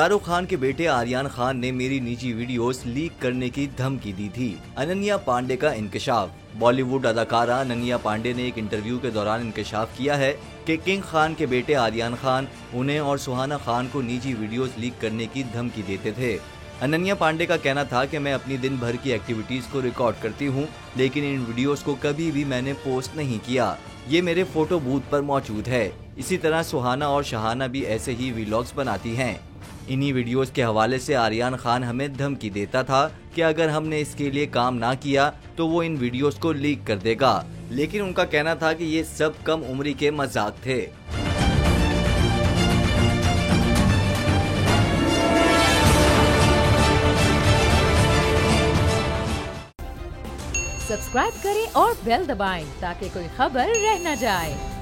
शाहरुख खान के बेटे आर्यन खान ने मेरी निजी वीडियोस लीक करने की धमकी दी थी। अनन्या पांडे का इंकशाफ। बॉलीवुड अदाकारा अनन्या पांडे ने एक इंटरव्यू के दौरान इंकशाफ किया है कि किंग खान के बेटे आर्यन खान उन्हें और सुहाना खान को निजी वीडियोस लीक करने की धमकी देते थे। अनन्या पांडे का कहना था कि मैं अपनी दिन भर की एक्टिविटीज को रिकॉर्ड करती हूं, लेकिन इन वीडियोस को कभी भी मैंने पोस्ट नहीं किया। ये मेरे फोटो बूथ पर मौजूद है। इसी तरह सुहाना और शहाना भी ऐसे ही व्लॉग्स बनाती हैं। इन्हीं वीडियोस के हवाले से आर्यन खान हमें धमकी देता था कि अगर हमने इसके लिए काम ना किया तो वो इन वीडियोस को लीक कर देगा, लेकिन उनका कहना था कि ये सब कम उम्री के मजाक थे। सब्सक्राइब करें और बेल दबाएं ताकि कोई खबर रह न जाए।